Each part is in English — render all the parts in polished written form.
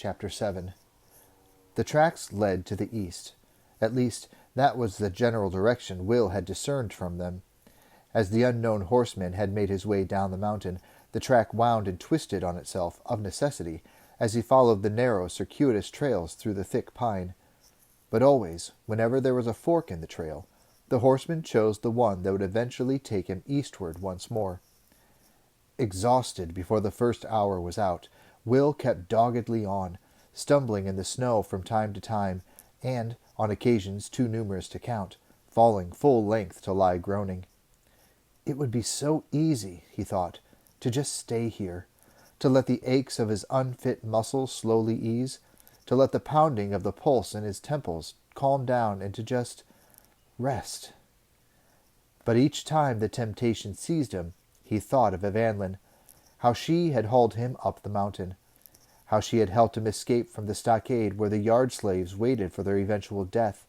Chapter 7. The tracks led to the east. At least, that was the general direction Will had discerned from them. As the unknown horseman had made his way down the mountain, the track wound and twisted on itself, of necessity, as he followed the narrow, circuitous trails through the thick pine. But always, whenever there was a fork in the trail, the horseman chose the one that would eventually take him eastward once more. Exhausted before the first hour was out, Will kept doggedly on, stumbling in the snow from time to time, and, on occasions too numerous to count, falling full length to lie groaning. It would be so easy, he thought, to just stay here, to let the aches of his unfit muscles slowly ease, to let the pounding of the pulse in his temples calm down, and to just rest. But each time the temptation seized him, he thought of Evangeline, how she had hauled him up the mountain, how she had helped him escape from the stockade where the yard slaves waited for their eventual death,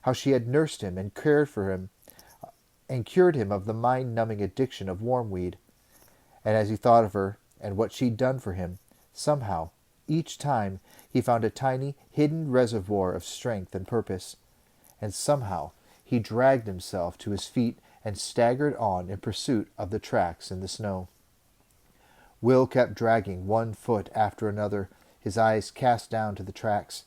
how she had nursed him and cared for him, and cured him of the mind-numbing addiction of wormweed. And as he thought of her and what she'd done for him, somehow, each time, he found a tiny, hidden reservoir of strength and purpose. And somehow, he dragged himself to his feet and staggered on in pursuit of the tracks in the snow. Will kept dragging one foot after another, his eyes cast down to the tracks.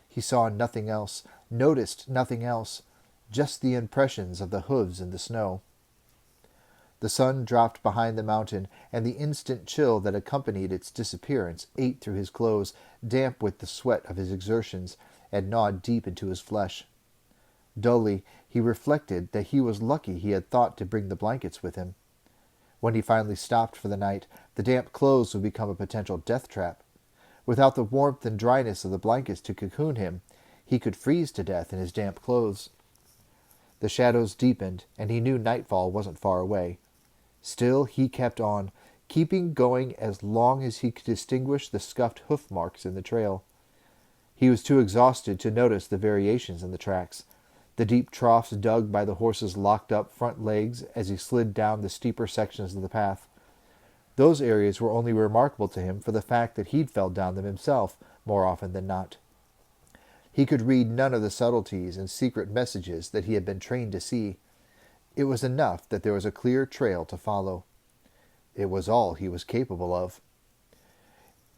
He saw nothing else, noticed nothing else, just the impressions of the hooves in the snow. The sun dropped behind the mountain, and the instant chill that accompanied its disappearance ate through his clothes, damp with the sweat of his exertions, and gnawed deep into his flesh. Dully, he reflected that he was lucky he had thought to bring the blankets with him. When he finally stopped for the night, the damp clothes would become a potential death trap. Without the warmth and dryness of the blankets to cocoon him, he could freeze to death in his damp clothes. The shadows deepened, and he knew nightfall wasn't far away. Still he kept on, keeping going as long as he could distinguish the scuffed hoof marks in the trail. He was too exhausted to notice the variations in the tracks, the deep troughs dug by the horse's locked-up front legs as he slid down the steeper sections of the path. Those areas were only remarkable to him for the fact that he'd fell down them himself more often than not. He could read none of the subtleties and secret messages that he had been trained to see. It was enough that there was a clear trail to follow. It was all he was capable of.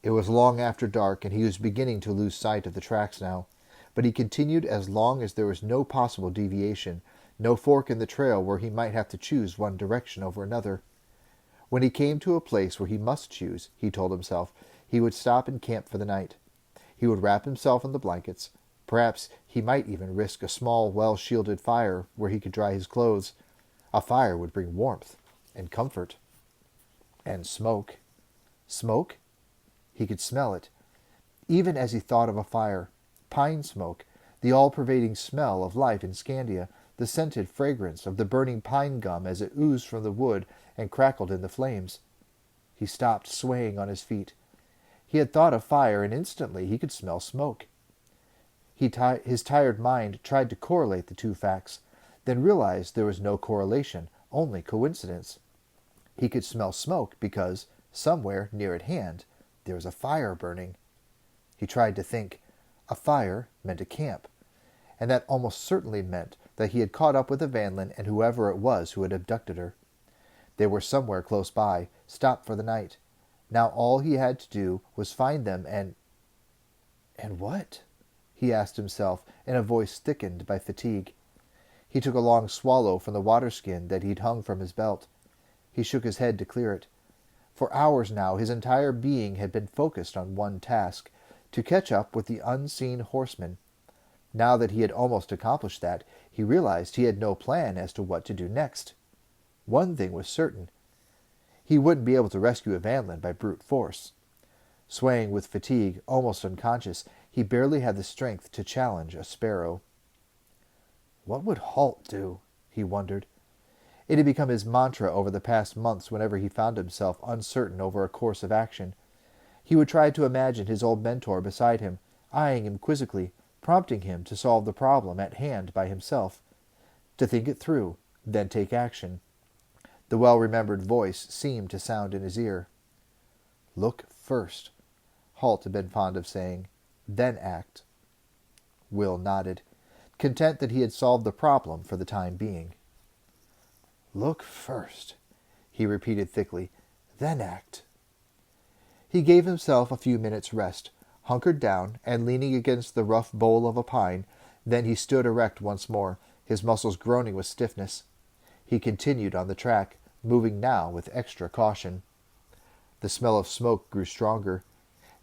It was long after dark, and he was beginning to lose sight of the tracks now, but he continued as long as there was no possible deviation, no fork in the trail where he might have to choose one direction over another. When he came to a place where he must choose, he told himself, he would stop and camp for the night. He would wrap himself in the blankets. Perhaps he might even risk a small, well-shielded fire where he could dry his clothes. A fire would bring warmth and comfort. And smoke. Smoke? He could smell it. Even as he thought of a fire, pine smoke, the all-pervading smell of life in Skandia, the scented fragrance of the burning pine gum as it oozed from the wood and crackled in the flames. He stopped, swaying on his feet. He had thought of fire, and instantly he could smell smoke. His tired mind tried to correlate the two facts, then realized there was no correlation, only coincidence. He could smell smoke because, somewhere near at hand, there was a fire burning. He tried to think. A fire meant a camp, and that almost certainly meant that he had caught up with Evangeline and whoever it was who had abducted her. They were somewhere close by, stopped for the night. Now all he had to do was find them and what? He asked himself in a voice thickened by fatigue. He took a long swallow from the waterskin that he'd hung from his belt. He shook his head to clear it. For hours now his entire being had been focused on one task, to catch up with the unseen horseman. Now that he had almost accomplished that, he realized he had no plan as to what to do next. One thing was certain. He wouldn't be able to rescue Evangeline by brute force. Swaying with fatigue, almost unconscious, he barely had the strength to challenge a sparrow. What would Halt do? He wondered. It had become his mantra over the past months whenever he found himself uncertain over a course of action. He would try to imagine his old mentor beside him, eyeing him quizzically, prompting him to solve the problem at hand by himself. To think it through, then take action. The well-remembered voice seemed to sound in his ear. Look first. Halt had been fond of saying, "Then act." Will nodded, content that he had solved the problem for the time being. "Look first," he repeated thickly, "then act." He gave himself a few minutes' rest, hunkered down, and leaning against the rough bole of a pine, then he stood erect once more, his muscles groaning with stiffness. He continued on the track, moving now with extra caution. The smell of smoke grew stronger.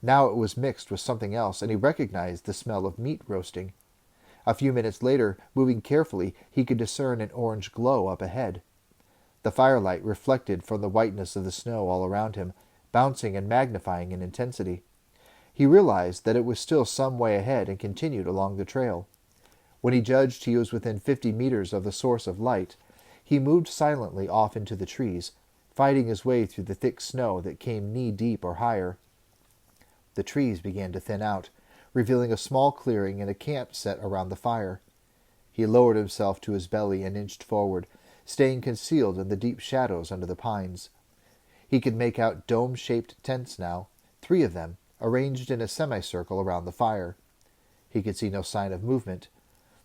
Now it was mixed with something else, and he recognized the smell of meat roasting. A few minutes later, moving carefully, he could discern an orange glow up ahead. The firelight reflected from the whiteness of the snow all around him, bouncing and magnifying in intensity. He realized that it was still some way ahead and continued along the trail. When he judged he was within 50 meters of the source of light, he moved silently off into the trees, fighting his way through the thick snow that came knee-deep or higher. The trees began to thin out, revealing a small clearing and a camp set around the fire. He lowered himself to his belly and inched forward, staying concealed in the deep shadows under the pines. He could make out dome-shaped tents now, 3 of them, arranged in a semicircle around the fire. He could see no sign of movement.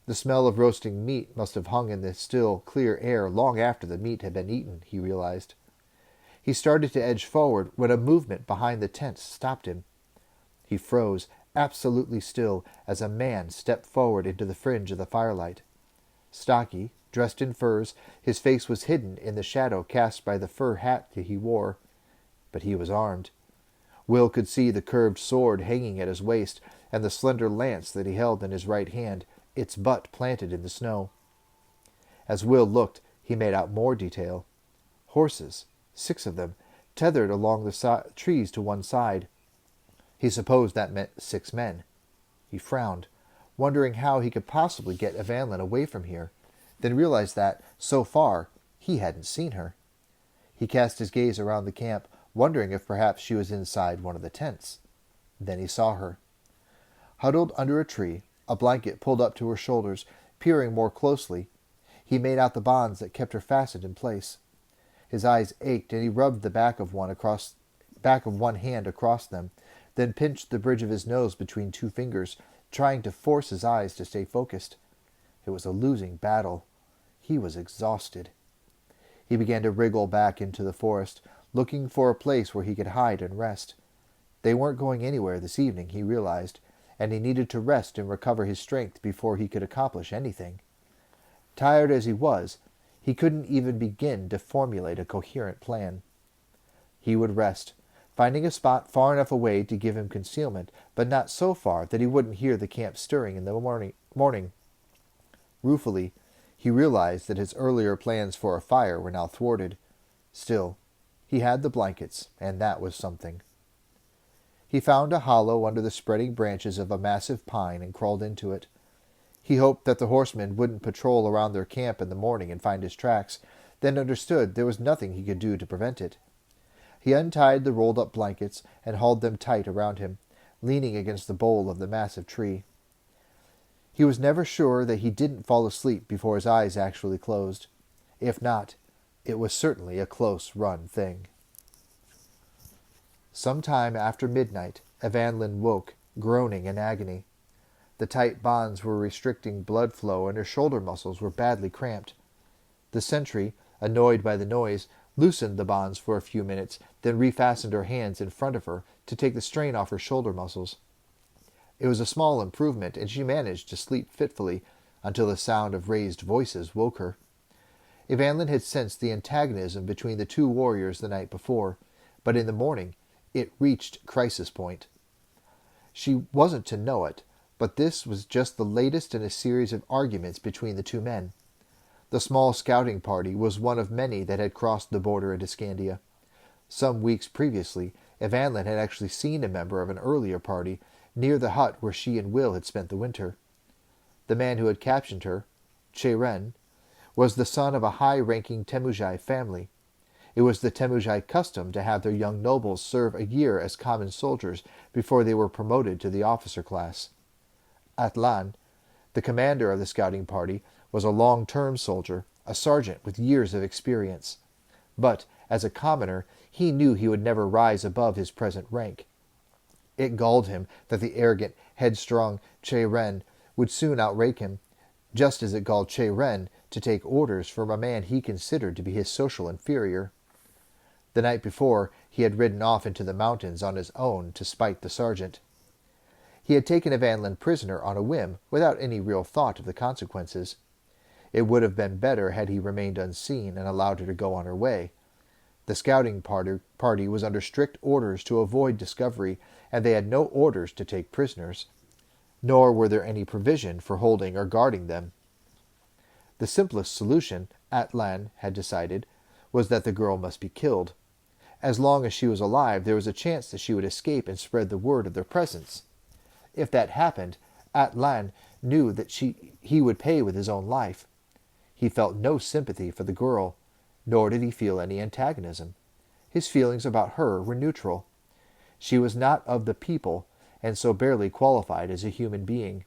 The smell of roasting meat must have hung in the still, clear air long after the meat had been eaten, he realized. He started to edge forward when a movement behind the tents stopped him. He froze, absolutely still, as a man stepped forward into the fringe of the firelight. Stocky, dressed in furs, his face was hidden in the shadow cast by the fur hat that he wore. But he was armed. Will could see the curved sword hanging at his waist, and the slender lance that he held in his right hand, its butt planted in the snow. As Will looked, he made out more detail. Horses, 6 of them, tethered along the trees to one side. He supposed that meant 6 men. He frowned, wondering how he could possibly get Evanlyn away from here, then realized that, so far, he hadn't seen her. He cast his gaze around the camp, wondering if perhaps she was inside one of the tents. Then he saw her. Huddled under a tree, a blanket pulled up to her shoulders, peering more closely, he made out the bonds that kept her fastened in place. His eyes ached, and he rubbed the back of one hand across them, then pinched the bridge of his nose between 2 fingers, trying to force his eyes to stay focused. It was a losing battle. He was exhausted. He began to wriggle back into the forest, looking for a place where he could hide and rest. They weren't going anywhere this evening, he realized, and he needed to rest and recover his strength before he could accomplish anything. Tired as he was, he couldn't even begin to formulate a coherent plan. He would rest, finding a spot far enough away to give him concealment, but not so far that he wouldn't hear the camp stirring in the morning. Ruefully, he realized that his earlier plans for a fire were now thwarted. Still, he had the blankets, and that was something. He found a hollow under the spreading branches of a massive pine and crawled into it. He hoped that the horsemen wouldn't patrol around their camp in the morning and find his tracks, then understood there was nothing he could do to prevent it. He untied the rolled-up blankets and hauled them tight around him, leaning against the bole of the massive tree. He was never sure that he didn't fall asleep before his eyes actually closed. If not, it was certainly a close-run thing. Some time after midnight, Evanlyn woke, groaning in agony. The tight bonds were restricting blood flow, and her shoulder muscles were badly cramped. The sentry, annoyed by the noise, loosened the bonds for a few minutes, then refastened her hands in front of her to take the strain off her shoulder muscles. It was a small improvement, and she managed to sleep fitfully until the sound of raised voices woke her. Evanlyn had sensed the antagonism between the 2 warriors the night before, but in the morning it reached crisis point. She wasn't to know it, but this was just the latest in a series of arguments between the 2 men. The small scouting party was one of many that had crossed the border into Skandia. Some weeks previously, Evanlyn had actually seen a member of an earlier party near the hut where she and Will had spent the winter. The man who had captured her, Cheren, was the son of a high-ranking Temujai family. It was the Temujai custom to have their young nobles serve a year as common soldiers before they were promoted to the officer class. Atlan, the commander of the scouting party, was a long-term soldier, a sergeant with years of experience. But, as a commoner, he knew he would never rise above his present rank. It galled him that the arrogant, headstrong Che Ren would soon outrank him, just as it galled Che Ren to take orders from a man he considered to be his social inferior. The night before, he had ridden off into the mountains on his own to spite the sergeant. He had taken Evangeline prisoner on a whim, without any real thought of the consequences. It would have been better had he remained unseen and allowed her to go on her way. The scouting party was under strict orders to avoid discovery, and they had no orders to take prisoners, nor were there any provision for holding or guarding them. The simplest solution, Atlan had decided, was that the girl must be killed. As long as she was alive, there was a chance that she would escape and spread the word of their presence. If that happened, Atlan knew that he would pay with his own life. He felt no sympathy for the girl, nor did he feel any antagonism. His feelings about her were neutral. She was not of the people, and so barely qualified as a human being.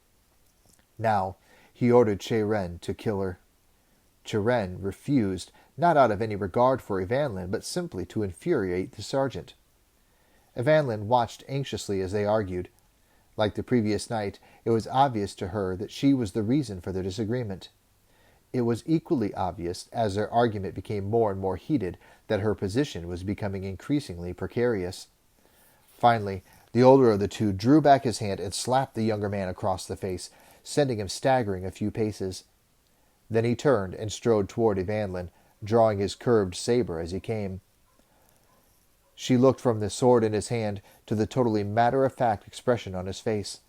Now, he ordered Che Ren to kill her. Che Ren refused, not out of any regard for Evangeline, but simply to infuriate the sergeant. Evangeline watched anxiously as they argued. Like the previous night, it was obvious to her that she was the reason for their disagreement. It was equally obvious, as their argument became more and more heated, that her position was becoming increasingly precarious. Finally, the older of the two drew back his hand and slapped the younger man across the face, sending him staggering a few paces. Then he turned and strode toward Evangeline, drawing his curved saber as he came. She looked from the sword in his hand to the totally matter-of-fact expression on his face.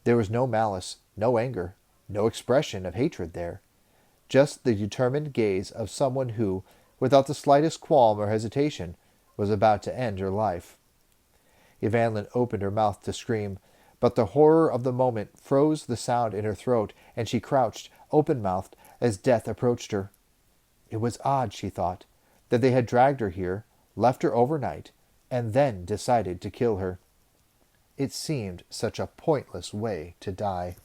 There was no malice, no anger, no expression of hatred there. Just the determined gaze of someone who, without the slightest qualm or hesitation, was about to end her life. Evangeline opened her mouth to scream, but the horror of the moment froze the sound in her throat, and she crouched, open-mouthed, as death approached her. It was odd, she thought, that they had dragged her here, left her overnight, and then decided to kill her. It seemed such a pointless way to die.